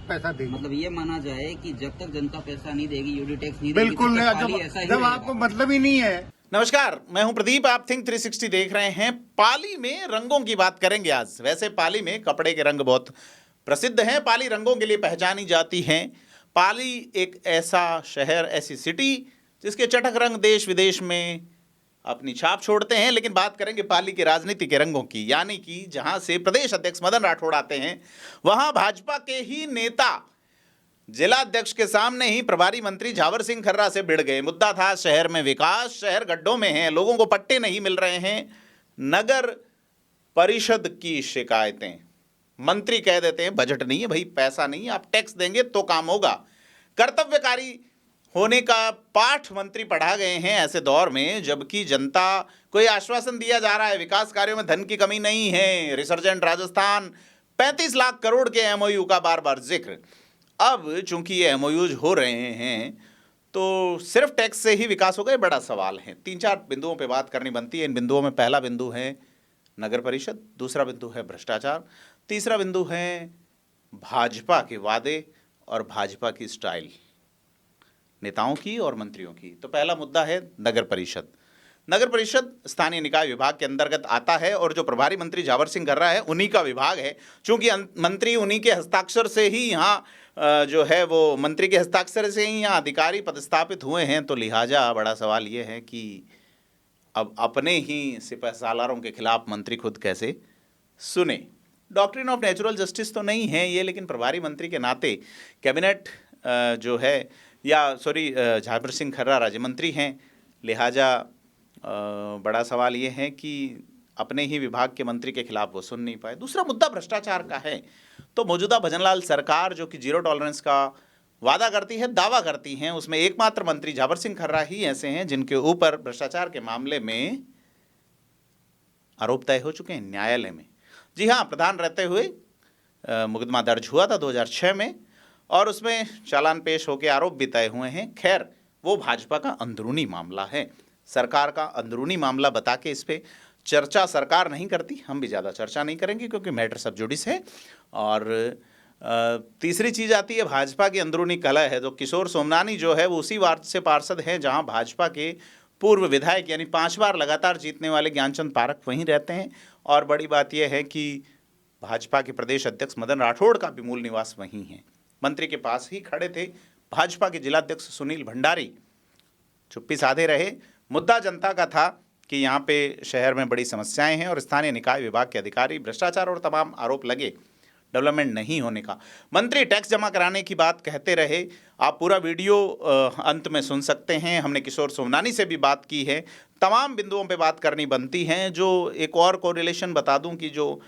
पैसा देगी। मतलब ये माना जाए कि जब तक जनता पैसा नहीं देगी, यूडी टैक्स नहीं देगी, बिल्कुल तब नहीं, तक पाली ऐसा ही जब रहेगा। आपको मतलब ही नहीं है। नमस्कार, मैं हूं प्रदीप, आप थिंक 360 देख रहे हैं। पाली में रंगों की बात करेंगे आज। वैसे पाली में कपड़े के रंग बहुत प्रसिद्ध हैं, पाली रंगों के लिए पहचानी जाती हैं। पाली एक ऐसा शहर, ऐसी सिटी जिसके चटक रंग देश विदेश में अपनी छाप छोड़ते हैं। लेकिन बात करेंगे पाली के राजनीति के रंगों की, यानी कि जहां से प्रदेश अध्यक्ष मदन राठौड़ आते हैं, वहां भाजपा के ही नेता जिला अध्यक्ष के सामने ही प्रभारी मंत्री झावर सिंह खर्रा से भिड़ गए। मुद्दा था शहर में विकास, शहर गड्ढों में है, लोगों को पट्टे नहीं मिल रहे हैं, नगर परिषद की शिकायतें। मंत्री कह देते हैं बजट नहीं है भाई, पैसा नहीं है, आप टैक्स देंगे तो काम होगा। कर्तव्यकारी होने का पाठ मंत्री पढ़ा गए हैं ऐसे दौर में, जबकि जनता को यह आश्वासन दिया जा रहा है विकास कार्यों में धन की कमी नहीं है। रिसर्जेंट राजस्थान, 35 लाख करोड़ के एमओयू का बार बार जिक्र। अब चूंकि ये एमओयूज हो रहे हैं तो सिर्फ टैक्स से ही विकास होगा, ये बड़ा सवाल है। 3-4 बिंदुओं पे बात करनी बनती है। इन बिंदुओं में पहला बिंदु है नगर परिषद, दूसरा बिंदु है भ्रष्टाचार, तीसरा बिंदु है भाजपा के वादे और भाजपा की स्टाइल, नेताओं की और मंत्रियों की। तो पहला मुद्दा है नगर परिषद। नगर परिषद स्थानीय निकाय विभाग के अंतर्गत आता है और जो प्रभारी मंत्री झावर सिंह खर्रा है उन्हीं का विभाग है। चूंकि मंत्री उन्हीं के हस्ताक्षर से ही यहाँ जो है वो मंत्री के हस्ताक्षर से ही यहाँ अधिकारी पदस्थापित हुए हैं, तो लिहाजा बड़ा सवाल ये है कि अब अपने ही सिपहसालारों के खिलाफ मंत्री खुद कैसे सुने। डॉक्ट्रिन ऑफ नेचुरल जस्टिस तो नहीं है ये, लेकिन प्रभारी मंत्री के नाते कैबिनेट जो है झावर सिंह खर्रा राज्य मंत्री हैं, लिहाजा बड़ा सवाल ये है कि अपने ही विभाग के मंत्री के खिलाफ वो सुन नहीं पाए। दूसरा मुद्दा भ्रष्टाचार का है। तो मौजूदा भजनलाल सरकार जो कि जीरो टॉलरेंस का वादा करती है, दावा करती हैं, उसमें एकमात्र मंत्री झावर सिंह खर्रा ही ऐसे हैं जिनके ऊपर भ्रष्टाचार के मामले में आरोप तय हो चुके हैं न्यायालय में। जी हाँ, प्रधान रहते हुए मुकदमा दर्ज हुआ था 2006 में और उसमें चालान पेश होकर आरोप भी तय हुए हैं। खैर, वो भाजपा का अंदरूनी मामला है, सरकार का अंदरूनी मामला बता के इस पे चर्चा सरकार नहीं करती, हम भी ज़्यादा चर्चा नहीं करेंगे क्योंकि मैटर सब जुडिस है। और तीसरी चीज़ आती है भाजपा की अंदरूनी कलह है। तो किशोर सोमनानी जो है वो उसी वार्ड से पार्षद हैं जहां भाजपा के पूर्व विधायक यानी 5 बार लगातार जीतने वाले ज्ञानचंद पारख वहीं रहते हैं। और बड़ी बात यह है कि भाजपा के प्रदेश अध्यक्ष मदन राठौड़ का भी मूल निवास वहीं है। मंत्री के पास ही खड़े थे भाजपा के जिलाध्यक्ष सुनील भंडारी, चुप्पी साधे रहे। मुद्दा जनता का था कि यहाँ पे शहर में बड़ी समस्याएं हैं और स्थानीय निकाय विभाग के अधिकारी भ्रष्टाचार और तमाम आरोप लगे डेवलपमेंट नहीं होने का। मंत्री टैक्स जमा कराने की बात कहते रहे। आप पूरा वीडियो अंत में सुन सकते हैं। हमने किशोर सोमनानी से भी बात की है, तमाम बिंदुओं पे बात करनी बनती हैं। जो एक और कोरिलेशन बता दूं कि जो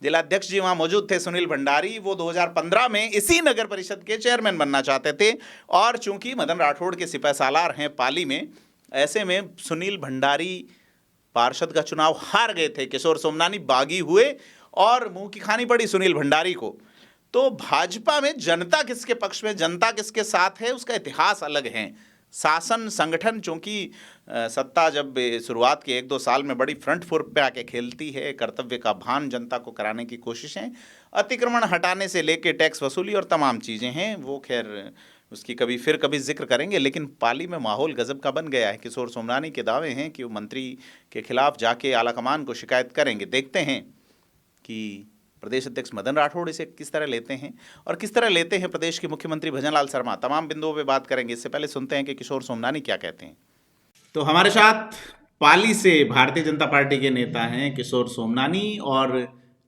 जिलाध्यक्ष जी वहाँ मौजूद थे सुनील भंडारी, वो 2015 में इसी नगर परिषद के चेयरमैन बनना चाहते थे और चूंकि मदन राठौड़ के सिपहसालार हैं पाली में, ऐसे में सुनील भंडारी पार्षद का चुनाव हार गए थे। किशोर सोमनानी बागी हुए और मुंह की खानी पड़ी सुनील भंडारी को। तो भाजपा में जनता किसके पक्ष में, जनता किसके साथ है, उसका इतिहास अलग है। शासन संगठन चूंकि सत्ता जब शुरुआत के 1-2 साल में बड़ी फ्रंट फुट पे आके खेलती है, कर्तव्य का भान जनता को कराने की कोशिशें, अतिक्रमण हटाने से लेके टैक्स वसूली और तमाम चीज़ें हैं, वो खैर उसकी कभी जिक्र करेंगे। लेकिन पाली में माहौल गजब का बन गया है। किशोर सोमनानी के दावे हैं कि वो मंत्री के खिलाफ जाके आलाकमान को शिकायत करेंगे। देखते हैं कि प्रदेश अध्यक्ष मदन राठौड़ इसे किस तरह लेते हैं और किस तरह लेते हैं प्रदेश के मुख्यमंत्री भजनलाल शर्मा। तमाम बिंदुओं पे बात करेंगे। इससे पहले सुनते हैं कि किशोर सोमनानी क्या कहते हैं। तो हमारे साथ पाली से भारतीय जनता पार्टी के नेता हैं किशोर सोमनानी और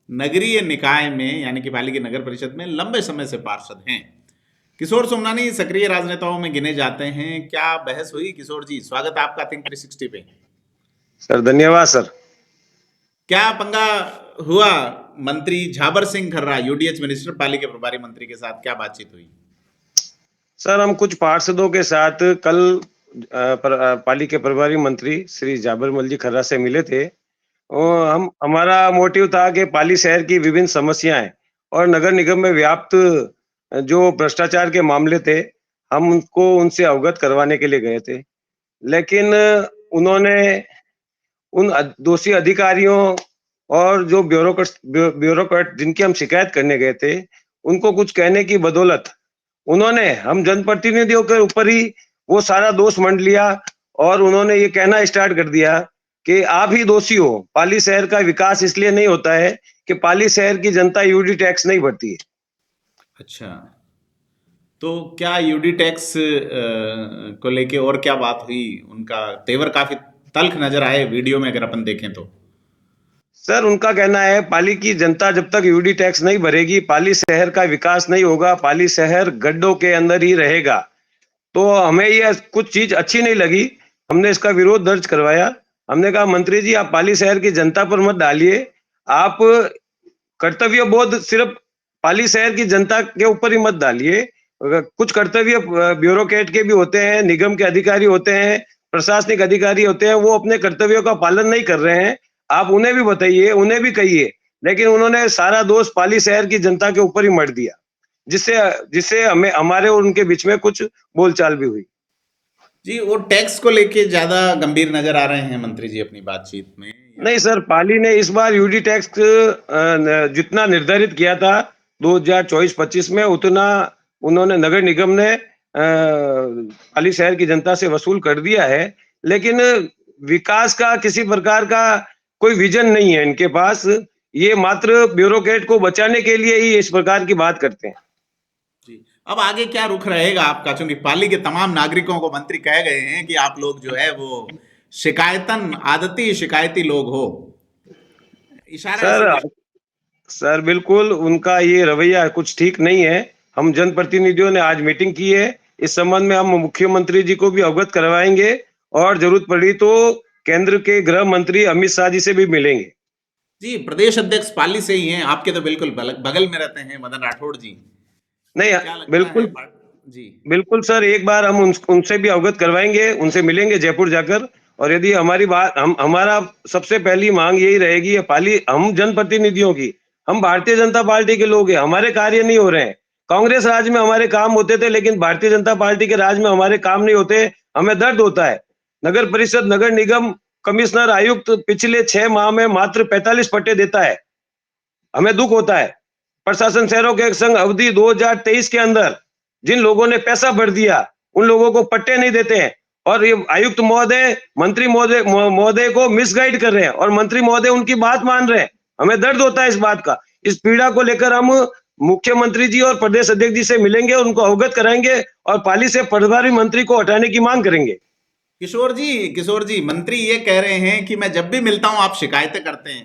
नगरीय निकाय में यानी कि पाली की नगर परिषद में लंबे समय से पार्षद हैं। किशोर सोमनानी सक्रिय राजनेताओं में गिने जाते हैं। क्या बहस हुई किशोर जी? स्वागत आपका थिंक 360 पे। सर धन्यवाद सर। क्या पंगा हुआ मंत्री झावर सिंह खर्रा यूडीएच मिनिस्टर पाली के प्रभारी मंत्री के साथ, क्या बातचीत हुई? सर हम कुछ पार्षदों के साथ कल पाली के प्रभारी मंत्री श्री झावर मल जी खर्रा से मिले थे और हमारा मोटिव था कि पाली शहर की विभिन्न समस्याएं और नगर निगम में व्याप्त जो भ्रष्टाचार के मामले थे हम उनको उनसे अवगत करवाने के लिए गए थे। लेकिन उन्होंने उन दोषी अधिकारियों और जो ब्यूरोक्रेट जिनकी हम शिकायत करने गए थे उनको कुछ कहने की बदौलत उन्होंने हम जनप्रतिनिधियों के ऊपर ही वो सारा दोष मंड लिया और उन्होंने ये कहना स्टार्ट कर दिया कि आप ही दोषी हो। पाली शहर का विकास इसलिए नहीं होता है कि पाली शहर की जनता यूडी टैक्स नहीं भरती है। अच्छा, तो क्या यूडी टैक्स को लेके और क्या बात हुई? उनका तेवर काफी तल्ख नजर आए वीडियो में, अगर अपन देखें तो। सर, उनका कहना है पाली की जनता जब तक यूडी टैक्स नहीं भरेगी, पाली शहर का विकास नहीं होगा, पाली शहर गड्ढों के अंदर ही रहेगा। तो हमें ये कुछ चीज अच्छी नहीं लगी, हमने इसका विरोध दर्ज करवाया। हमने कहा मंत्री जी, आप पाली शहर की जनता पर मत डालिए, आप कर्तव्य बोध सिर्फ पाली शहर की जनता के ऊपर ही मत डालिए। कुछ कर्तव्य ब्यूरोक्रेट के भी होते हैं, निगम के अधिकारी होते हैं, प्रशासनिक अधिकारी होते हैं, वो अपने कर्तव्यों का पालन नहीं कर रहे हैं, आप उन्हें भी बताइए, उन्हें भी कहिए। लेकिन उन्होंने सारा दोष पाली शहर की जनता के ऊपर ही मढ़ दिया, जिससे जिससे हमें हमारे और उनके बीच में कुछ बोलचाल भी हुई। जी, वो टैक्स को लेके ज्यादा गंभीर नजर आ रहे हैं मंत्री जी अपनी बातचीत में। नहीं सर, पाली ने इस बार यूडी टैक्स जितना निर्धारित किया था 2024-25 में, उतना उन्होंने नगर निगम ने पाली शहर की जनता से वसूल कर दिया है। लेकिन विकास का किसी प्रकार का कोई विजन नहीं है इनके पास, ये मात्र ब्यूरोक्रेट को बचाने के लिए ही इस प्रकार की बात करते हैं। जी, अब आगे क्या रुख रहेगा आपका? क्योंकि पाली के तमाम नागरिकों को मंत्री कह गए हैं कि आप लोग जो है वो आदती शिकायती लोग हो। इशारा सर बिल्कुल उनका ये रवैया कुछ ठीक नहीं है। हम जनप्रतिनिधियों ने आज मीटिंग की है, इस संबंध में हम मुख्यमंत्री जी को भी अवगत करवाएंगे और जरूरत पड़ी तो केंद्र के गृह मंत्री अमित शाह जी से भी मिलेंगे। जी, प्रदेश अध्यक्ष पाली से ही हैं, आपके तो बिल्कुल बगल में रहते हैं मदन राठौड़ जी। नहीं, क्या लगता बिल्कुल है जी, बिल्कुल सर, एक बार हम उनसे भी अवगत करवाएंगे, उनसे मिलेंगे जयपुर जाकर। और यदि हमारी बात हमारा सबसे पहली मांग यही रहेगी, पाली हम जनप्रतिनिधियों की, हम भारतीय जनता पार्टी के लोग हैं, हमारे कार्य नहीं हो रहे हैं। कांग्रेस राज में हमारे काम होते थे, लेकिन भारतीय जनता पार्टी के राज में हमारे काम नहीं होते, हमें दर्द होता है। नगर परिषद, नगर निगम, कमिश्नर, आयुक्त पिछले 6 माह में मात्र 45 पट्टे देता है, हमें दुख होता है। प्रशासन शहरों के संघ अवधि 2023 के अंदर जिन लोगों ने पैसा भर दिया, उन लोगों को पट्टे नहीं देते हैं और ये आयुक्त महोदय, मंत्री महोदय को मिसगाइड कर रहे हैं और मंत्री महोदय उनकी बात मान रहे हैं। हमें दर्द होता है इस बात का। इस पीड़ा को लेकर हम मुख्यमंत्री जी और प्रदेश अध्यक्ष जी से मिलेंगे, उनको अवगत कराएंगे और पाली से प्रभारी मंत्री को हटाने की मांग करेंगे। किशोर जी, मंत्री ये कह रहे हैं कि मैं जब भी मिलता हूं आप शिकायतें करते हैं,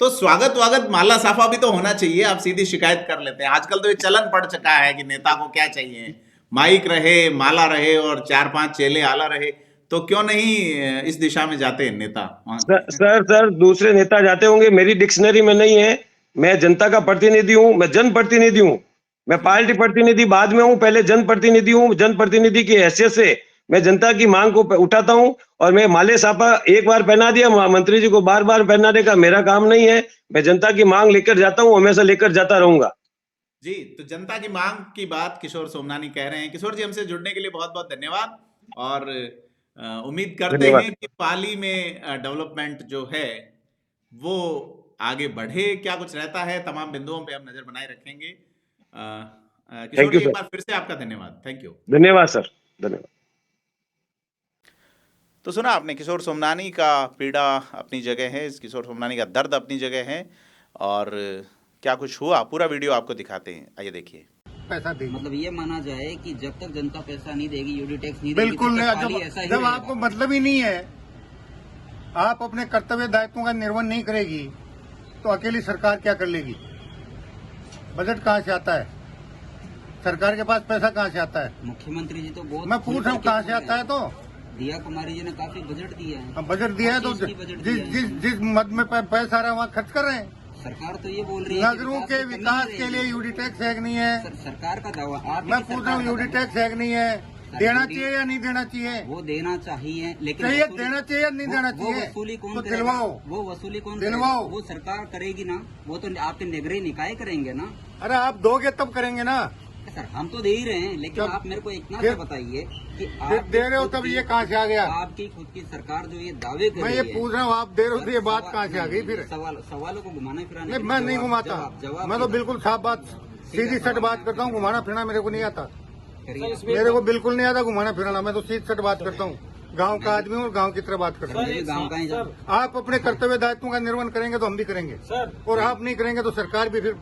तो स्वागत माला साफा भी तो होना चाहिए, आप सीधी शिकायत कर लेते हैं। आजकल तो ये चलन पड़ चुका है कि नेता को क्या चाहिए, माइक रहे, माला रहे और 4-5 चेले आला रहे। तो क्यों नहीं इस दिशा में जाते हैं नेता? सर दूसरे नेता जाते होंगे, मेरी डिक्शनरी में नहीं है। मैं जनता का प्रतिनिधि हूँ, मैं जनप्रतिनिधि हूँ, मैं पार्टी प्रतिनिधि बाद में हूँ, पहले जनप्रतिनिधि हूँ। जनप्रतिनिधि की हैसियत से मैं जनता की मांग को उठाता हूँ और मैं माले साफा एक बार पहना दिया, मंत्री जी को बार बार पहनाने का मेरा काम नहीं है। मैं जनता की मांग लेकर जाता हूँ, हमेशा लेकर जाता रहूंगा। जी, तो जनता की मांग की बात किशोर सोमनानी कह रहे हैं। किशोर जी, हमसे जुड़ने के लिए बहुत बहुत धन्यवाद और उम्मीद करते हैं कि पाली में डेवलपमेंट जो है वो आगे बढ़े। क्या कुछ रहता है, तमाम बिंदुओं पे हम नजर बनाए रखेंगे। किशोर जी, एक बार फिर से आपका धन्यवाद। Thank you. धन्यवाद सर, धन्यवाद। तो सुना आपने, किशोर सोमनानी का पीड़ा अपनी जगह है, किशोर सोमनानी का दर्द अपनी जगह है और क्या कुछ हुआ पूरा वीडियो आपको दिखाते हैं, आइए देखिए। पैसा दे, मतलब ये माना जाए कि जब तक जनता पैसा नहीं देगी, यूडी टैक्स नहीं देगी, बिल्कुल नहीं। जब आपको मतलब ही नहीं है, आप अपने कर्तव्य दायित्वों का निर्वहन नहीं करेगी, तो अकेली सरकार क्या कर लेगी? बजट कहाँ से आता है? सरकार के पास पैसा कहाँ से आता है? मुख्यमंत्री जी तो बहुत, मैं पूछ रहा हूँ कहाँ से आता है? तो दिया कुमारी जी ने काफी बजट दिया है। बजट दिया है तो जिस मद में पैसा आ रहा है वहाँ खर्च कर रहे हैं। सरकार तो ये बोल रही है नगरों के विकास के लिए यूडी टैक्स है कि नहीं है? सरकार का दावा। मैं पूछ रहा हूँ यूडी टैक्स है कि नहीं है? देना चाहिए या नहीं देना चाहिए? वो देना चाहिए, लेकिन चाहिए, देना चाहिए या नहीं देना चाहिए? वो वसूली कौन तो करेगा? दिलवाओ। वो वसूली कौन दिलवाओ। वो सरकार करेगी ना, वो तो आपके नगरीय निकाय करेंगे ना। अरे आप दोगे तब करेंगे ना सर, हम तो दे ही रहे हैं, लेकिन आप मेरे को इतना सा बताइए कि आप दे रहे हो तब ये कहाँ से आ गया? आपकी खुद की सरकार जो ये दावे कर मैं रही ये है, पूछ रहा हूँ, आप दे रहे हो तो ये बात कहाँ से आ गई? फिर सवालों को घुमाने फिराने नहीं, मैं नहीं घुमाता, मैं तो बिल्कुल साफ बात सीधी सट बात करता हूँ, घुमाना फिरना मेरे को नहीं आता, करिए। मेरे को बिल्कुल नहीं आता घुमाना फिराना। मैं तो सीधी सट बात करता हूँ, गांव का आदमी हूँ और गांव की तरह बात करता हूँ। ये भी गांव का ही जब आप अपने कर्तव्य दायित्वों का निर्वहन करेंगे तो हम भी करेंगे, और आप नहीं करेंगे तो सरकार भी फिर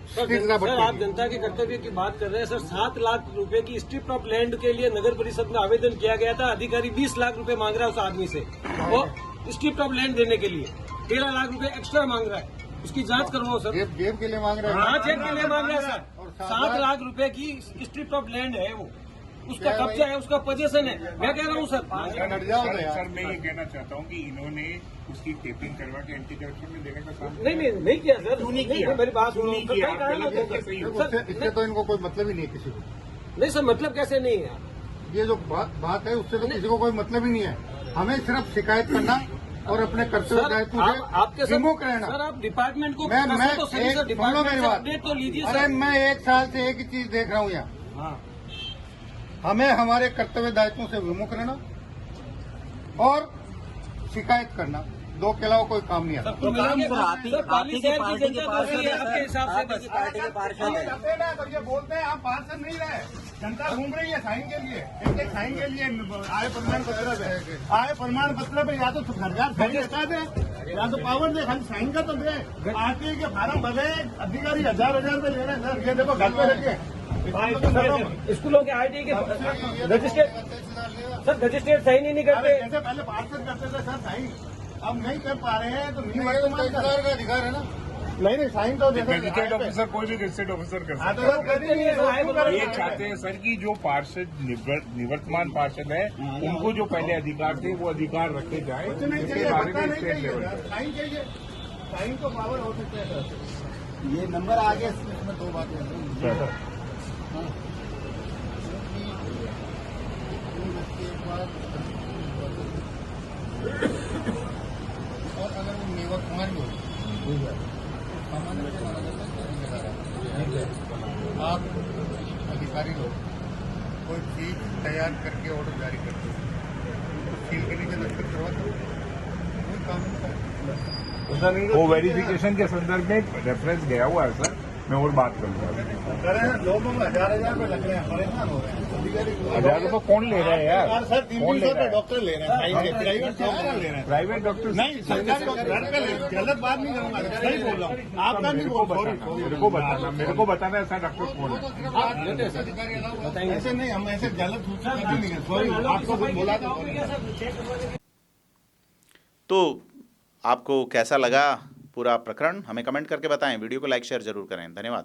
सर, आप जनता के कर्तव्य की बात कर रहे हैं सर। 7 लाख रुपए की स्ट्रिप ऑफ लैंड के लिए नगर परिषद में आवेदन किया गया था। अधिकारी 20 लाख रुपए मांग रहा है उस आदमी से, वो स्ट्रिप ऑफ लैंड देने के लिए 13 लाख रुपए एक्स्ट्रा मांग रहा है। उसकी जांच करवाओ सर। जेब के लिए मांग रहे हैं। हाँ, जेब के लिए मांग रहा है सर। 7 लाख रुपए की स्ट्रिप ऑफ लैंड है, वो उसका कब्जा है, उसका पोजीशन है। मैं कह रहा हूँ सर, सर मैं ये कहना चाहता हूँ कि इन्होंने उसकी टेपिंग करवा के एंटी करप्शन में देने का काम नहीं किया सर। क्यों नहीं किया? मेरी बात सुनो। क्यों नहीं किया? कई कारणों से गलत सही हो। इससे तो इनको कोई मतलब ही नहीं है किसी को। नहीं सर, मतलब कैसे नहीं है? ये जो बात है उससे तो किसी को कोई मतलब ही नहीं है। हमें सिर्फ शिकायत करना और अपने कर्तव्य दायित्व आपके से विमुख रहना। सर, आप डिपार्टमेंट को मैं तो सही सर, सुनो डिपार्टमेंट मेरी से बात। अपडेट तो लीजिए अरे सर। मैं 1 साल से एक ही चीज देख रहा हूँ यहाँ, हाँ, हमें हमारे कर्तव्य दायित्वों से विमुख रहना और शिकायत करना, 2 के अलावा कोई काम नहीं आता। तो काम सर आप ही पाली शहर की पार्टी के जनता पार्षद बोल रही है, है आपके सर। हिसाब से आप आपकी पार्टी के पार्षद है। तो ये बोलते हैं आप पार्षद नहीं रहे, जनता घूम रही है साइन के लिए, एक साइन के लिए आय प्रमाण पत्र पे, आय प्रमाण पत्र पे या तो सरकार साइन हटा दे या तो पावर दे, खाली साइन का तो दे। आरटीआई के फार्म भरे, अधिकारी 1000 रुपए ले रहे हैं सर। ये देखो घर पे रखे स्कूलों के आईटी के रजिस्ट्रेट सर, रजिस्ट्रेट साइन ही नहीं करते। जैसे पहले पार्षद करते थे सर साइन, अब नहीं कर पा रहे हैं तो निवर्तमान का अधिकार है ना। नहीं साइन तो गजेटेड ऑफिसर कोई भी गजेटेड ऑफिसर कर सकता तो करते नहीं है। ये है। चाहते हैं सर कि जो पार्षद निवर्तमान पार्षद है उनको जो पहले अधिकार थे वो अधिकार रखे जाए। कुछ नहीं इसके चाहिए, बारे पता में नहीं स्टेट चाहिए लेवल सर, पर साइन चाहिए, साइन तो पावर हो सकते हैं सर। ये नंबर आगे इसमें 2 बातें हैं। और अगर वो निवर्तमान भी हो सामान्य आप अधिकारी लोग कोई चीज तैयार करके ऑर्डर जारी करते हो तो सील के नीचे दस्तखत करवाते हो, कोई काम नहीं वो वेरिफिकेशन के संदर्भ में रेफरेंस गया हुआ है सर। मैं और बात करूंगा। कर रहे हैं। लोगों में 1000 रुपए लग रहे हैं, परेशान हो रहे हैं। 1000 रुपए कौन ले रहा है यार? सर कौन 300 ले रहा रुपए है? डॉक्टर ले रहे हैं, प्राइवेट डॉक्टर ले रहे हैं। प्राइवेट डॉक्टर नहीं सरकारी डॉक्टर घर पे ले, गलत बात नहीं करूंगा, सही बोल रहा हूँ। आपका नहीं बोल, मेरे को बताना ऐसा डॉक्टर कौन है? ऐसे नहीं, हम ऐसे गलत सूचना नहीं है। सॉरी, आपको कुछ बोला तो आपको कैसा लगा पूरा प्रकरण हमें कमेंट करके बताएं। वीडियो को लाइक शेयर जरूर करें। धन्यवाद।